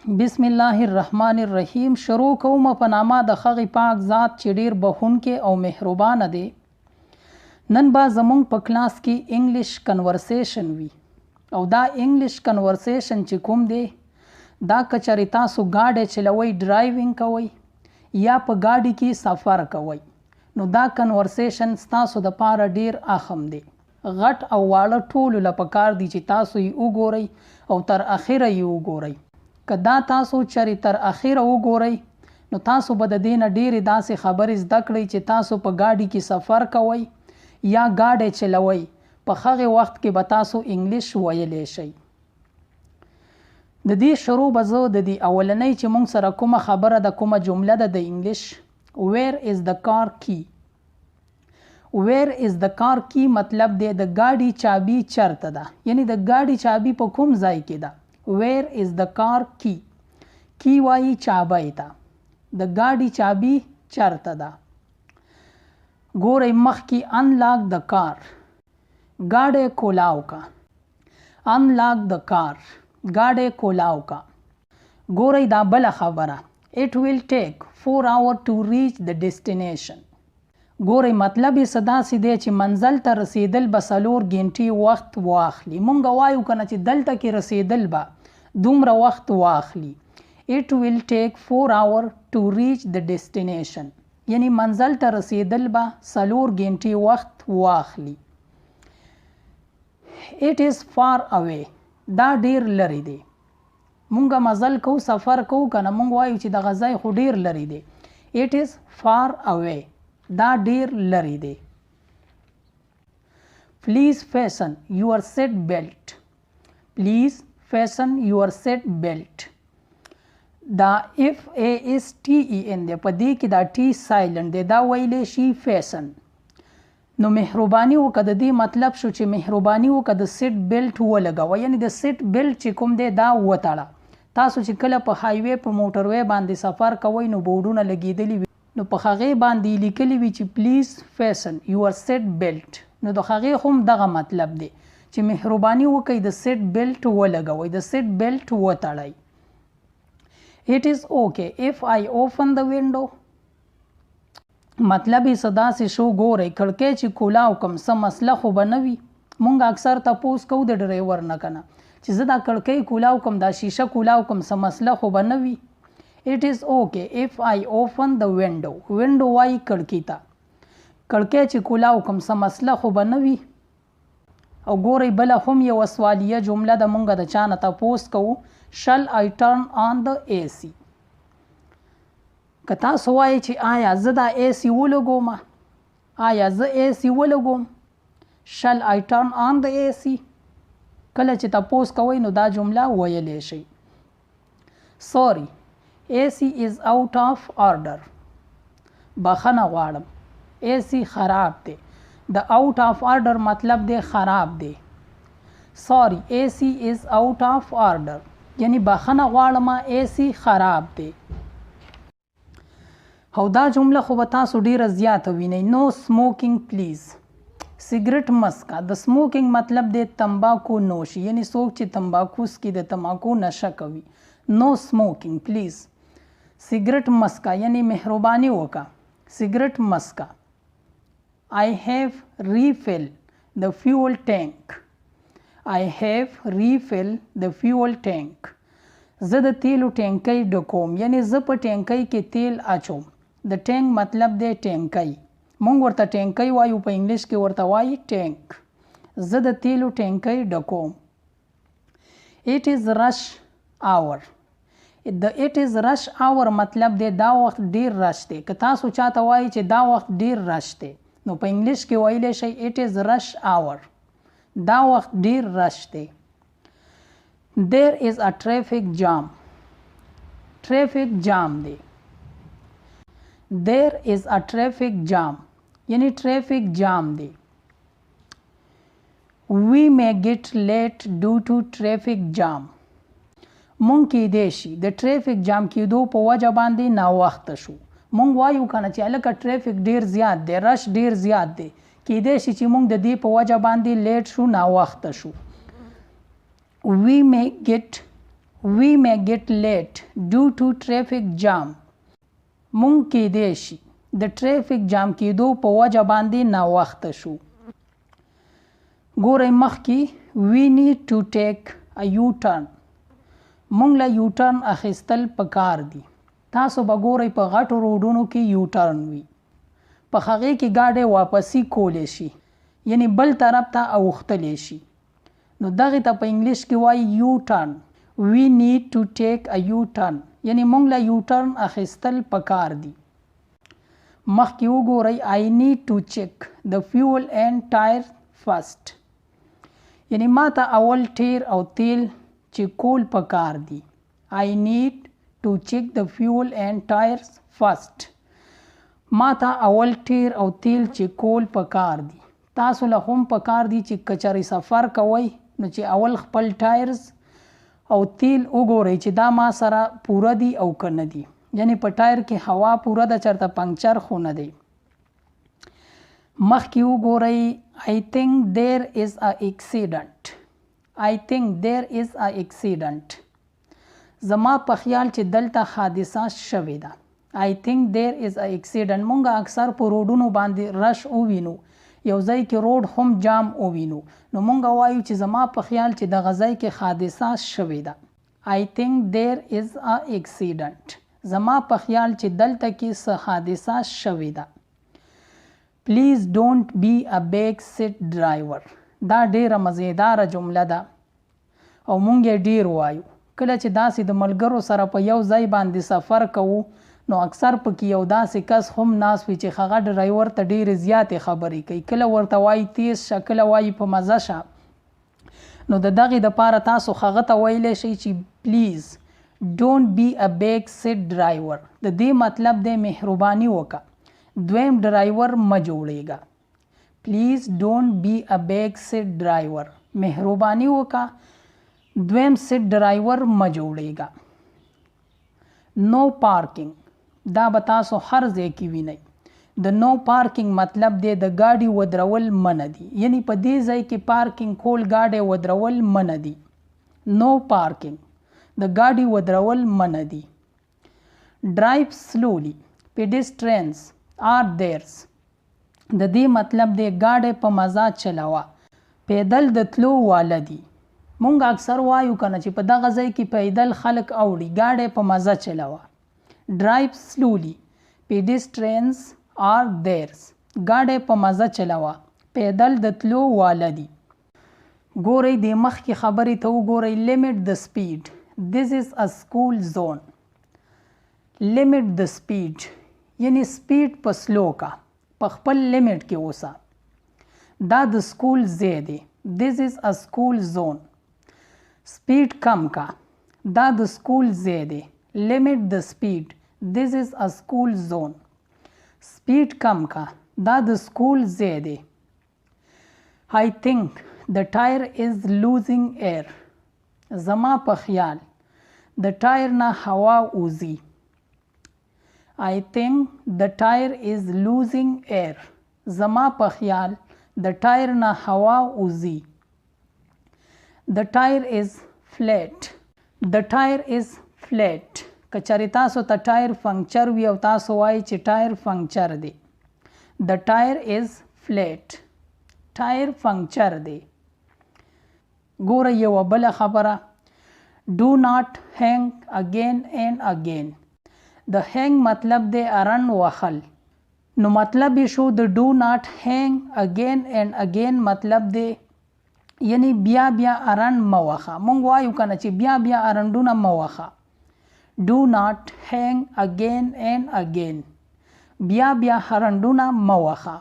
بسم الله الرحمن الرحیم. شروع کوم په نامه د هغې پاک ذات چې ډیر بخښونکی او مهربانه دی. نن به زمونږ په کلاس کې انګلش کنورسیشن وي او دا انګلش کنورسیشن چې کوم دی دا که چېرې تاسو ګاډی چلوئ ډرایوینګ کوئ یا په ګاډي کې سفر کوئ نو دا کنورسیشن ستاسو دپاره ډیر اهم دی. غټ او واړه ټولو له پکار دی چې تاسو یې وګورئ او تر اخره یې وګورئ. که دا تاسو چېرې تر اخره وګورئ نو تاسو به د دې نه ډېرې داسې خبرې زده کړئ چې تاسو په ګاډي کې سفر کوئ یا ګاډی چلوئ په هغې وخت کې به تاسو انګلیش ویلی شئ. د دې شروع به زه د دې اولنۍ چې موږ سره کومه خبره ده کومه جمله ده د انګلیش ویر از د کار کی. ویر از د کار کی مطلب دی د ګاډي چابي چرته ده، یعنی د ګاډي چابي په کوم ځای کې ده. ویر از د کار کی. کی وایي چابی ته. د ګاډي چابي چرته ده. ګورئ مخکې انلاک د کار ګاډی کولاو کا. انلاک د کار ګاډی کولاو کا. ګورئ دا بله خبره it will take 4 hours to reach the destination. ګورئ مطلب یې څه داسې دی چې منزل ته رسیدل به 4 ګنټې وخت واخلي. مونږ وایو که نه چې دلته کې رسیدل به دومره وخت واخلي. it will take 4 hours to reach the destination. یعنی منزل ته رسیدل به 4 ګنټې وخت واخلي. it is far away. دا ډیر لرې دی. مونږ مزل کو سفر کو که نه مونږ وایو چې دغه ځای خو ډیر لرې دی. it is far away. دا ډیر لرې دی. Please fasten your seat belt. Please fasten your seat belt. دا FASTEN دی په دې کې دا T سایلنټ دی دا ویلی شي fasten. نو مهرباني وکړه د دې مطلب شو چې مهرباني وکړه د سیټ بیلټ ولګوه، یعنی د سیټ بیلټ چې کوم دی دا وتړه. تاسو چې کله په هایوې په موټروې باندې سفر کوئ نو بورډونه لګېدلي وي نو په هغې باندې لیکلي وي چې پلیز فیسن یور سیټ بیلټ. نو د هغې هم دغه مطلب دی چې مهرباني وکړئ د سیټ بیلټ ولګوئ، د سیټ بیلټ وتړئ. it is okay if I open the window. مطلب یې څه داسې شو ګورئ کړکۍ چې کولاو کم څه مسله خو به نه وي. مونږ اکثر تپوس کوو د ډریور نه که نه چې زه دا کړکۍ کولاو کم دا شیشه کولاو کم څه مسله خو به نه وي. it is okay if I open the window. window وایي کړکۍ ته. کړکۍ چې کولاو کم څه مسله خو به نه وي. او ګورئ بله هم یوه سوالیه جمله د مونږ د چا نه تپوس کوو shall I turn on the AC. که تاسو وایئ چې آیا زه دا AC ولګوم، آیا زه AC ولګوم، shall I turn on the AC. کله چې تپوس کوئ نو دا جمله ویلی شئ. sorry AC is out of order. بخښنه غواړم AC خراب دی. د out of order مطلب دی خراب دی. sorry AC is out of order یعنی بخښنه غواړم AC خراب دی. او دا جمله خو به تاسو ډیره زیاته وینئ. نو سموکینګ پلیز. سیګریټ مسکه. د سموکینګ مطلب دی تمباکو نوشي، یعنی څوک چې تمباکو څکي د تمباکو نشه کوي. نو سموکینګ پلیز. سیګریټ مسکه یعنی مهرباني وکړه. سیګریټ مسکه. I have refilled the fuel tank. I have refilled the fuel tank. زه د تیلو ټینکی ډکوم، یعنی زه په ټینکی کې تیل اچوم. د ټینک مطلب دی ټینکی. مونږ ورته ټینکی وایو، په انګلیش کې ورته وایي ټینک. زه د تیلو ټینکی ډکوم. it is rush hour. د it is rush hour مطلب دی دا وخت ډیر رش دی. که تاسو چاته وایي چې دا وخت ډیر رش دی نو په انګلیش کې ویلی شئ it is rush hour. دا وخت ډیر رش دی. there is a traffic jam. traffic jam دی. there is a traffic jam یعنی traffic jam دی. we may get late due to traffic jam. مونږ کیدای شي د ټریفیک جام کېدو په وجه باندې ناوخته شو. مونږ وایو که نه چې هلکه ټریفیک ډیر زیات دی، رش ډیر زیات دی، کیدای شي چې مونږ د دې په وجه باندې لیټ شو، ناوخته شو. we may get we may get late due to traffic jam مونږ کېدی شي د ټریفک جام کېدو په وجه باندې ناوخته شو. ګورئ مخکې we need to take a U-turn مونږ له U-turn اخیستل پکار دي. تاسو به ګورئ په غټو روډونو کې U-turn وي، په هغې کې ګاډی واپسي کولی شي، یعنی بل طرف ته اوښتلی شي. نو دغې ته په انګلیش کې وایي U-turn. we need to take a U-turn یعنی مونږ له U-turn اخیستل پکار دي. مخکې وګورئ I need to check the fuel and tyre first یعنی ما ته اول ټیر او تیل چې کول پکار دي. I need to check the fuel and tyres first ما ته اول ټیر او تیل چې کول پکار دي. تاسو له هم پکار دي چې کچري سفر کوئ نو چې اول خپل ټایرز او تیل وګورئ چې دا ما سره پوره دي او که نه دي، یعنی په ټایر کې هوا پوره ده، چېرته پنکچر خو نه دی. مخکې وګورئ I think there is a accident. I think there is a accident زما په خیال چې دلته حادثه شوې ده. I think there is a accident مونږ اکثر په روډونو باندې رش ووینو، یو ځای کې روډ هم جام ووینو، نو مونږ وایو چې زما په خیال چې دغه ځای کې حادثه شوې ده. I think there is a accident زما په خیال چې دلته کې څه حادثه شوې ده. Please don't be a back seat driver دا ډیره مزیداره جمله ده او مونږ یې ډیر وایو. کله چې داسې د ملګرو سره په یو ځای باندې سفر کوو نو اکثر پکې یو داسې کس هم ناست وي چې هغه ډرایور ته ډېرې زیاتې خبرې کوي، کله ورته وایي تیز شه، کله وایي په مزه شه. نو د دغې دپاره تاسو هغه ته ویلی شئ چې پلیز ډونټ بی ا بیک سیټ ډرایور. د دې مطلب دی مهرباني وکړه دویم ډرایور مه جوړېږه. پلیز ډونټ بی ا بیک سیټ ډرایور مهرباني وکړه دویم سیټ ډرایور مه جوړېږه. نو پارکینګ دا به تاسو هر ځای کې وینئ. د نو پارکینګ مطلب دی د ګاډي ودرول منع دي، یعنی په دې ځای کې پارکینګ کول ګاډی ودرول منع دي. نو پارکینګ د ګاډي ودرول منع دي. ډرایو سلولی pedestrians are theirs د دې مطلب دی ګاډی په مزه چلوه، پیدل د تلو واله دي. مونږ اکثر وایو کنه چې په دغه ځای کې پیدل خلک اوړي، ګاډی په مزه چلوه. ډرایو سلولی pedestrians are theirs ګاډی په مزه چلوه، پیدل د تلو واله دي. ګورئ د مخکې خبرې ته وګورئ لیمټ د سپیډ. this is a school zone. لیمټ د سپیډ یعنی سپیډ په سلو کا، په خپل لیمټ کې اوسه. دا د سکول ځای دی. this is a school zone. سپیډ کم کا، دا د سکول ځای دی. لیمټ د سپیډ this is a school zone. سپیډ کم کا، دا د سکول ځای دی. I think the tyre is losing air زما په خیال د ټایر نه هوا وځي. I think the tyre is losing air زما په خیال د ټایر نه هوا وځي. The tyre is flat. The tyre is flat که چېرې تاسو ته ټایر پنکچر وي او تاسو وایئ چې ټایر پنکچر دی. The tyre is flat. ټایر پنکچر دی. ګوره یوه بله خبره do not hang again and again. د hang مطلب دی ارن وخل، نو مطلب یې شو د do not hang again and again مطلب دی یعنی بیا بیا ارن مه وخه. مونږ وایو کنه چې بیا بیا ارنډونه مه وخه. do not hang again and again بیا بیا ارنډونه مه وخه.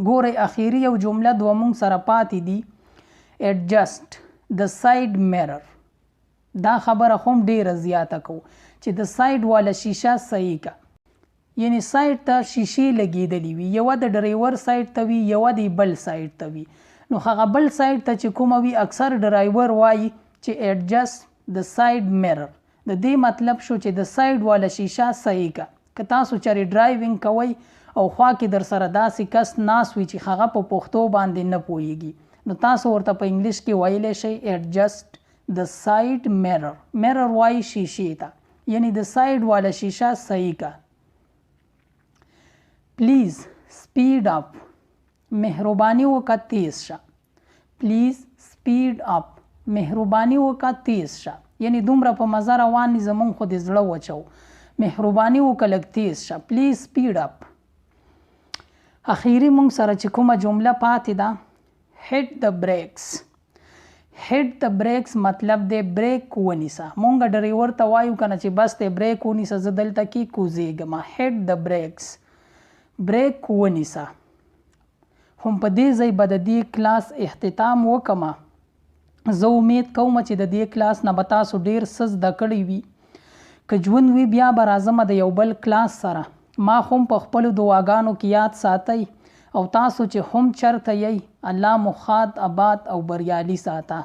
ګورئ اخیری یو جمله دوه مونږ سره پاتې دي adjust the side mirror. دا خبره هم ډیره زیاته کو چې د ساید والا شیشه صحیح کا، یعنی ساید ته شیشې لګېدلې وي، یوه د ډرایور ساید ته وي یوه د بل ساید ته وي. نو هغه بل ساید ته چې کومه وي اکثر ډرایور وایي چې adjust the side mirror. د دې مطلب شو چې د ساید والا شیشه صحیح کا. که تاسو چېرې ډرایوینګ کوئ او خوا کې در سره داسې کس ناست وي چې هغه په پښتو باندې نه پوهیږي نو تاسو ورته په انګلیش کې ویلی شئ adjust د سایډ میرر وای شیشې ته یعنی د سایډ والا شیشه صحیح کا پلیز سپیډ اپ مهرباني وکړه تیز شه پلیز سپیډ اپ مهرباني وکړه تیز شه یعنی دومره په مزه روان دي زمونږ خو د زړه وچو مهرباني وکړه لږ تیز شه پلیز سپیډ اپ اخیری مونږ سره چې کومه جمله پاتې ده هیټ د بریکس هیټ د بریکس مطلب دی بریک ونیسه مونږ ډریور ته وایو کنه چې بس دی بریک ونیسه زه دلته کې کوزیږم هیټ د بریکس بریک ونیسه هم په دې ځای به د دې کلاس اختتام وکړم زه امید کوم چې د دې کلاس نه به تاسو ډیر څه زده کړي وي که ژوند وي بیا به راځم د یو بل کلاس سره ما هم په خپلو دعاګانو کې یاد ساتئ او تاسو چې هم چرته یئ الله مو ښاد آباد او بریالي ساته